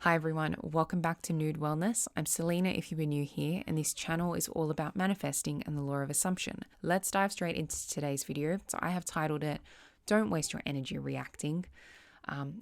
Hi everyone, welcome back to Nude Wellness. I'm Celina if you are new here, and this channel is all about manifesting and the law of assumption. Let's dive straight into today's video. So I have titled it, Don't Waste Your Energy Reacting.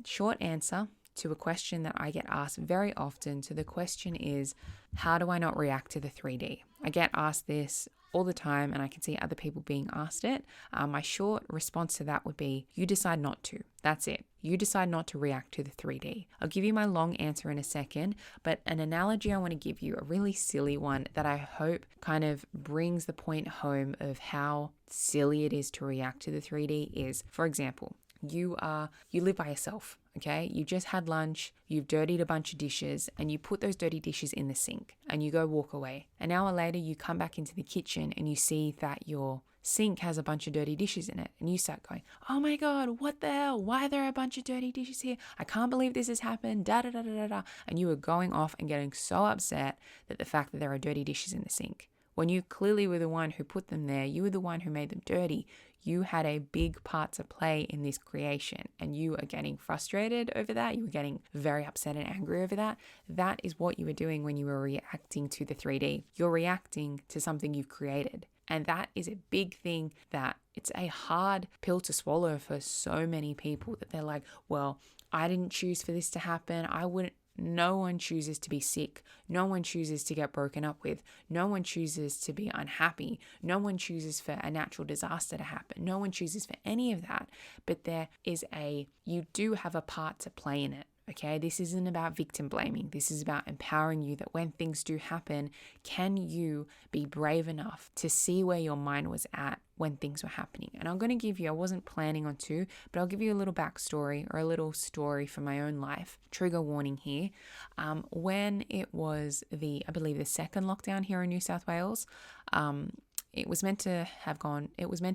Short answer to a question that I get asked very often. So the question is, how do I not react to the 3D? I get asked this all the time, and I can see other people being asked it. My short response to that would be, you decide not to. That's it. You decide not to react to the 3D. I'll give you my long answer in a second, but an analogy I want to give you, a really silly one that I hope kind of brings the point home of how silly it is to react to the 3D is, for example, you live by yourself, okay? You just had lunch, you've dirtied a bunch of dishes, and you put those dirty dishes in the sink, and you go walk away. An hour later, you come back into the kitchen, and you see that your sink has a bunch of dirty dishes in it, and you start going, oh my God, what the hell? Why are there a bunch of dirty dishes here? I can't believe this has happened, da da da da da da. And you are going off and getting so upset that the fact that there are dirty dishes in the sink. When you clearly were the one who put them there, you were the one who made them dirty. You had a big part to play in this creation, and you are getting frustrated over that. You were getting very upset and angry over that. That is what you were doing when you were reacting to the 3D. You're reacting to something you've created. And that is a big thing that it's a hard pill to swallow for so many people, that they're like, well, I didn't choose for this to happen. No one chooses to be sick. No one chooses to get broken up with. No one chooses to be unhappy. No one chooses for a natural disaster to happen. No one chooses for any of that. But you do have a part to play in it. Okay, this isn't about victim blaming. This is about empowering you that when things do happen, can you be brave enough to see where your mind was at when things were happening? And I'm going to give you, I wasn't planning on to, but I'll give you a little backstory or a little story from my own life. Trigger warning here. When it was I believe the second lockdown here in New South Wales, it was meant to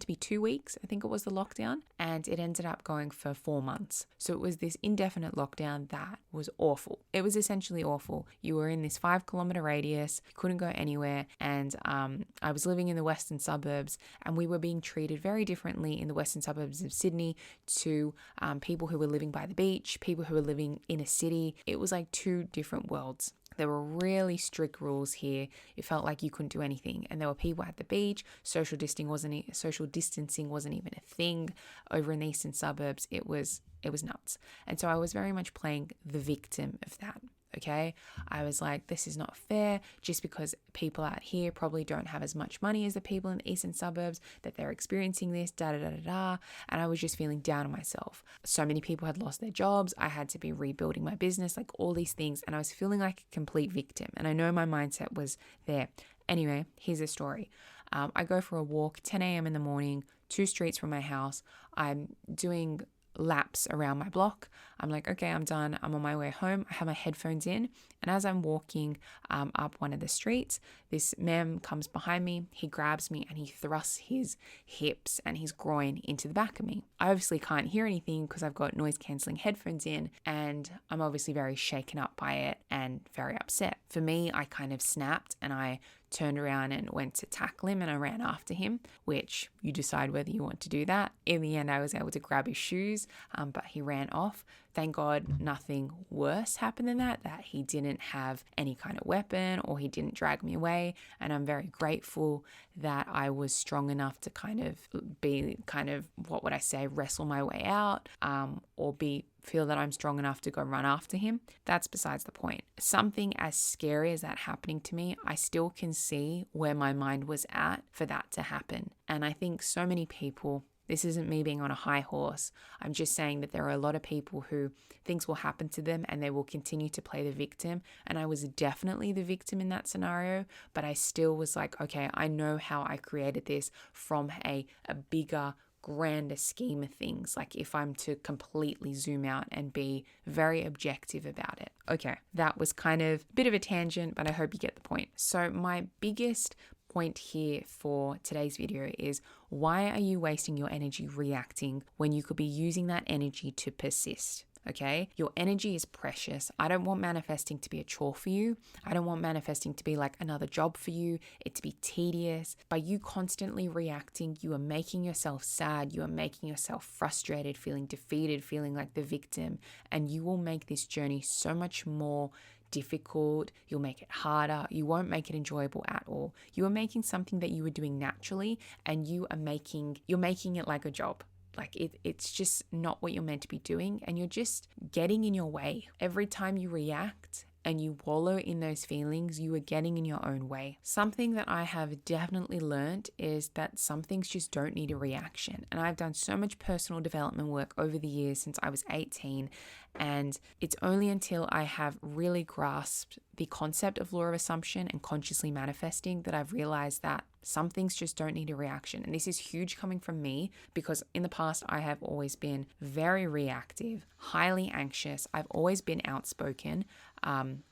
be 2 weeks, I think it was the lockdown, and it ended up going for 4 months. So it was this indefinite lockdown that was awful. It was essentially awful. You were in this 5-kilometer radius, you couldn't go anywhere, and I was living in the western suburbs, and we were being treated very differently in the western suburbs of Sydney to people who were living by the beach, people who were living in a city. It was like two different worlds. There were really strict rules here. It felt like you couldn't do anything. And there were people at the beach. Social distancing wasn't even a thing. Over in the eastern suburbs, it was nuts. And so I was very much playing the victim of that. Okay, I was like, this is not fair, just because people out here probably don't have as much money as the people in the eastern suburbs, that they're experiencing this, da da da da da. And I was just feeling down on myself. So many people had lost their jobs. I had to be rebuilding my business, like all these things. And I was feeling like a complete victim. And I know my mindset was there. Anyway, here's a story. I go for a walk, 10 a.m. in the morning, 2 streets from my house. I'm doing laps around my block. I'm like, okay, I'm done. I'm on my way home. I have my headphones in. And as I'm walking up one of the streets, this man comes behind me. He grabs me and he thrusts his hips and his groin into the back of me. I obviously can't hear anything because I've got noise cancelling headphones in, and I'm obviously very shaken up by it and very upset. For me, I kind of snapped and I turned around and went to tackle him, and I ran after him, which you decide whether you want to do that. In the end, I was able to grab his shoes, but he ran off. Thank God nothing worse happened than that he didn't have any kind of weapon or he didn't drag me away. And I'm very grateful that I was strong enough to wrestle my way out, or feel that I'm strong enough to go run after him. That's besides the point. Something as scary as that happening to me, I still can see where my mind was at for that to happen. And I think so many people, this isn't me being on a high horse. I'm just saying that there are a lot of people who things will happen to them and they will continue to play the victim. And I was definitely the victim in that scenario, but I still was like, okay, I know how I created this from a bigger, grander scheme of things. Like if I'm to completely zoom out and be very objective about it. Okay, that was kind of a bit of a tangent, but I hope you get the point. So my biggest point here for today's video is, why are you wasting your energy reacting when you could be using that energy to persist? Okay, your energy is precious. I don't want manifesting to be a chore for you. I don't want manifesting to be like another job for you, it to be tedious. By you constantly reacting, you are making yourself sad. You are making yourself frustrated, feeling defeated, feeling like the victim. And you will make this journey so much more difficult. You'll make it harder. You won't make it enjoyable at all. You are making something that you were doing naturally, and you're making it like a job. Like it's just not what you're meant to be doing, and you're just getting in your way. Every time you react and you wallow in those feelings, you are getting in your own way. Something that I have definitely learned is that some things just don't need a reaction. And I've done so much personal development work over the years since I was 18. And it's only until I have really grasped the concept of law of assumption and consciously manifesting that I've realized that some things just don't need a reaction. And this is huge coming from me, because in the past I have always been very reactive, highly anxious. I've always been outspoken.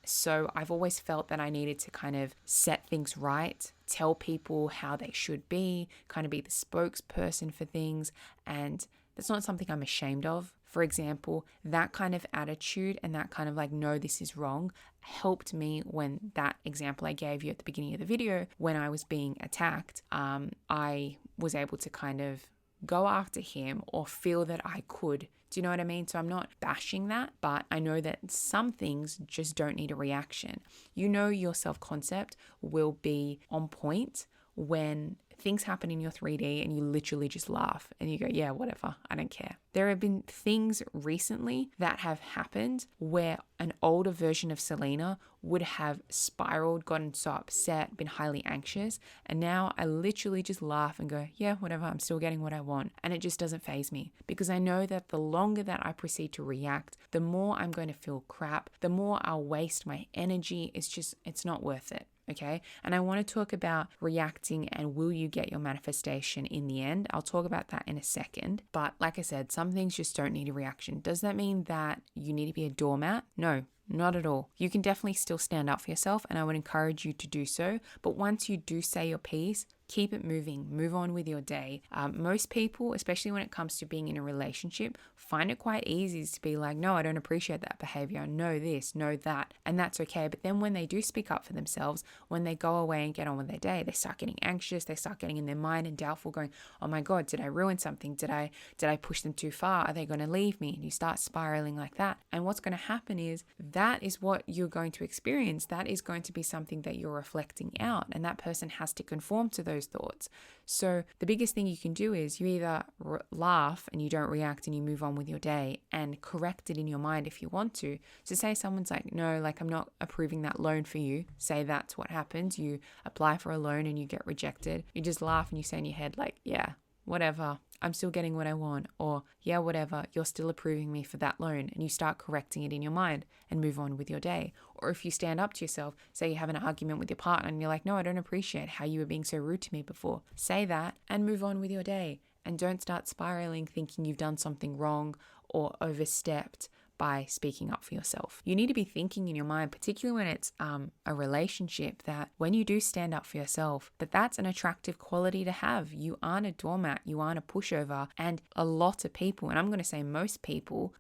So I've always felt that I needed to kind of set things right, tell people how they should be, kind of be the spokesperson for things. And that's not something I'm ashamed of. For example, that kind of attitude and that kind of like, no, this is wrong, helped me when that example I gave you at the beginning of the video, when I was being attacked, I was able to kind of go after him or feel that I could. Do you know what I mean? So I'm not bashing that, but I know that some things just don't need a reaction. You know, your self-concept will be on point when things happen in your 3D and you literally just laugh and you go, yeah, whatever, I don't care. There have been things recently that have happened where an older version of Celina would have spiraled, gotten so upset, been highly anxious. And now I literally just laugh and go, yeah, whatever, I'm still getting what I want. And it just doesn't faze me, because I know that the longer that I proceed to react, the more I'm going to feel crap, the more I'll waste my energy. It's not worth it. Okay. And I want to talk about reacting and will you get your manifestation in the end? I'll talk about that in a second. But like I said, some things just don't need a reaction. Does that mean that you need to be a doormat? No. Not at all. You can definitely still stand up for yourself, and I would encourage you to do so. But once you do say your piece, keep it moving, move on with your day. Most people, especially when it comes to being in a relationship, find it quite easy to be like, no, I don't appreciate that behavior, no this, no that, and that's okay. But then when they do speak up for themselves, when they go away and get on with their day, they start getting anxious, they start getting in their mind and doubtful, going, oh my God, did I ruin something? Did I push them too far? Are they going to leave me? And you start spiraling like that. And what's going to happen is that is what you're going to experience. That is going to be something that you're reflecting out, and that person has to conform to those thoughts. So the biggest thing you can do is you either laugh and you don't react and you move on with your day, and correct it in your mind if you want to. So say someone's like, no, like I'm not approving that loan for you. Say that's what happens. You apply for a loan and you get rejected. You just laugh and you say in your head like, yeah, whatever, I'm still getting what I want, or yeah, whatever, you're still approving me for that loan, and you start correcting it in your mind and move on with your day. Or if you stand up to yourself, say you have an argument with your partner and you're like, no, I don't appreciate how you were being so rude to me before. Say that and move on with your day, and don't start spiraling thinking you've done something wrong or overstepped by speaking up for yourself. You need to be thinking in your mind, particularly when it's a relationship, that when you do stand up for yourself, that's an attractive quality to have. You aren't a doormat, you aren't a pushover. And a lot of people, and I'm going to say most people,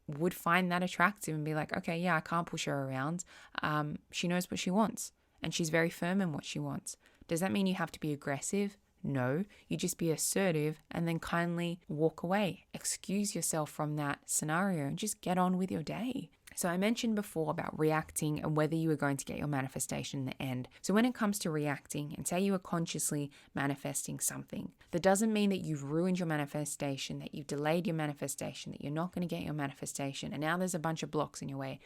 would find that attractive and be like, okay, yeah, I can't push her around. She knows what she wants and she's very firm in what she wants. Does that mean you have to be aggressive? No, you just be assertive and then kindly walk away. Excuse yourself from that scenario and just get on with your day. So I mentioned before about reacting and whether you are going to get your manifestation in the end. So when it comes to reacting, and say you are consciously manifesting something, that doesn't mean that you've ruined your manifestation, that you've delayed your manifestation, that you're not going to get your manifestation, and now there's a bunch of blocks in your way.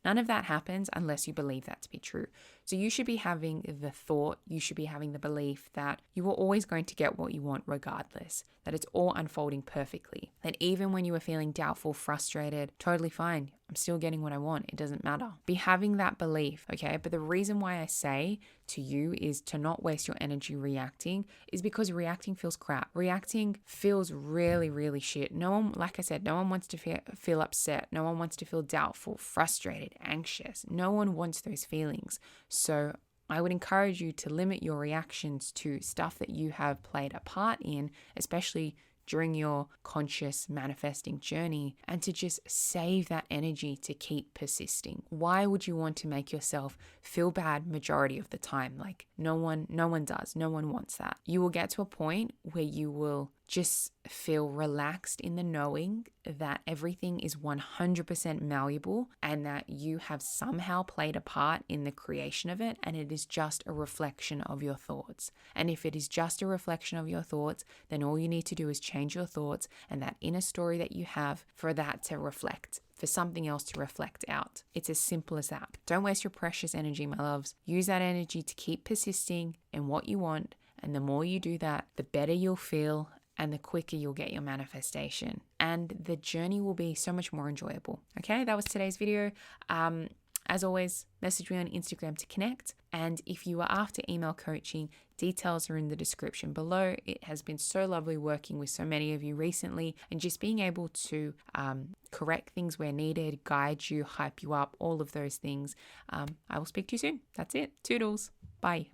None of that happens unless you believe that to be true. So you should be having the thought, you should be having the belief that you are always going to get what you want regardless, that it's all unfolding perfectly, that even when you are feeling doubtful, frustrated, totally fine, I'm still getting what I want, it doesn't matter. Be having that belief, okay? But the reason why I say to you is to not waste your energy reacting is because reacting feels crap. Reacting feels really, really shit. No one, like I said, no one wants to feel upset. No one wants to feel doubtful, frustrated, anxious. No one wants those feelings. So I would encourage you to limit your reactions to stuff that you have played a part in, especially during your conscious manifesting journey, and to just save that energy to keep persisting. Why would you want to make yourself feel bad majority of the time? Like no one does. No one wants that. You will get to a point where you will just feel relaxed in the knowing that everything is 100% malleable and that you have somehow played a part in the creation of it, and it is just a reflection of your thoughts. And if it is just a reflection of your thoughts, then all you need to do is change your thoughts and that inner story that you have for that to reflect, for something else to reflect out. It's as simple as that. Don't waste your precious energy, my loves. Use that energy to keep persisting in what you want. And the more you do that, the better you'll feel and the quicker you'll get your manifestation. And the journey will be so much more enjoyable. Okay, that was today's video. As always, message me on Instagram to connect. And if you are after email coaching, details are in the description below. It has been so lovely working with so many of you recently and just being able to correct things where needed, guide you, hype you up, all of those things. I will speak to you soon. That's it. Toodles. Bye.